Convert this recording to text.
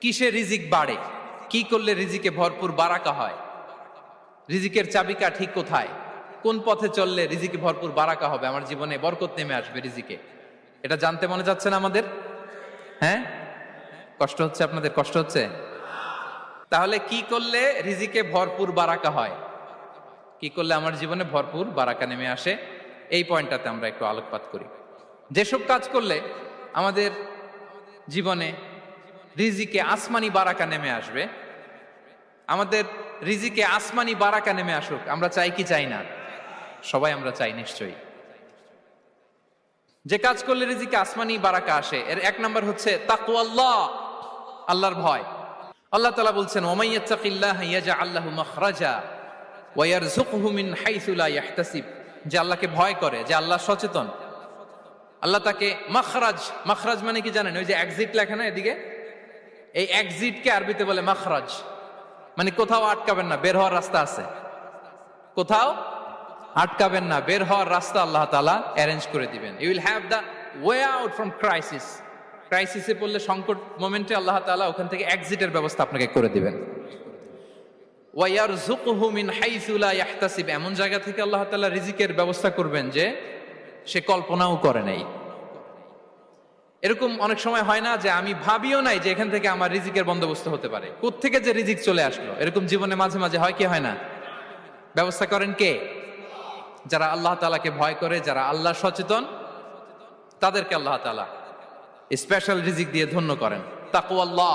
কিসে রিজিক বাড়ে, কি করলে রিজিকে ভরপুর বারাকা হয়, রিজিকের চাবিকা ঠিক কোথায়, কোন পথে চললে রিজিকে ভরপুর বারাকা হবে, আমার জীবনে বরকত নেমে আসবে রিজিকে, এটা জানতে মনে যাচ্ছে না আমাদের? হ্যাঁ, কষ্ট হচ্ছে আপনাদের? কষ্ট হচ্ছে? তাহলে কি করলে রিজিকে ভরপুর বারাকা হয়, কি করলে আমার জীবনে ভরপুর বারাকা নেমে আসে, এই পয়েন্টটাতে আমরা একটু আলোকপাত করি। যেসব কাজ করলে আমাদের জীবনে রিজিকে আসমানি বারাকা নেমে আসবে, আমাদের রিজিকে আসমানি বারাকা নেমে আসুক, আমরা চাই কি চাই না? সবাই আমরা চাই নিশ্চয়ই। যে কাজ করলে রিজিকে আসমানি বারাকা আসে, এর এক নম্বর হচ্ছে তাকওয়াল্লাহ, আল্লাহর ভয়। আল্লাহ তাআলা বলছেন, ওয়া ইয়াত্তাকিল্লাহা ইয়াজআল লাহু মাখরাজা ওয়া ইয়ারযুকহু মিন হাইসু লা ইয়াহতাসিব। যে আল্লাহকে ভয় করে, যে আল্লাহ সচেতন, আল্লাহ তাকে মাখরাজ, মাখরাজ মানে কি জানেন? ওই যে এক্সিট লেখা না এদিকে, এই এক্সিটকে আরবিতে বলে মাখরাজ, মানে কোথাও আটকাবেন না, বের হওয়ার রাস্তা আছে, কোথাও আটকাবেন না, বের হওয়ার রাস্তা আল্লাহ তাআলা অ্যারেঞ্জ করে দিবেন। You will have the way out from crisis. ক্রাইসিসে পড়লে, সংকট মোমেন্টে আল্লাহ তাআলা ওখান থেকে এক্সিটের ব্যবস্থা আপনাকে করে দিবেন। ওয়া ইয়ারযুকহু মিন হাইসু লা ইয়াহতাসিব, এমন জায়গা থেকে আল্লাহ তাআলা রিজিকের ব্যবস্থা করবেন যে সে কল্পনাও করে নাই। এরকম অনেক সময় হয় না যে আমি ভাবিও নাই যে এখান থেকে আমার রিজিকের বন্দোবস্ত হতে পারে, কোত্থেকে যে রিজিক চলে আসলো, এরকম জীবনে মাঝে মাঝে হয় কি হয় না? ব্যবস্থা করেন কে? যারা আল্লাহ তাআলাকে ভয় করে, যারা আল্লাহ সচেতন, তাদেরকে আল্লাহ তাআলা স্পেশাল রিজিক দিয়ে ধন্য করেন। তাকওয়াল্লাহ,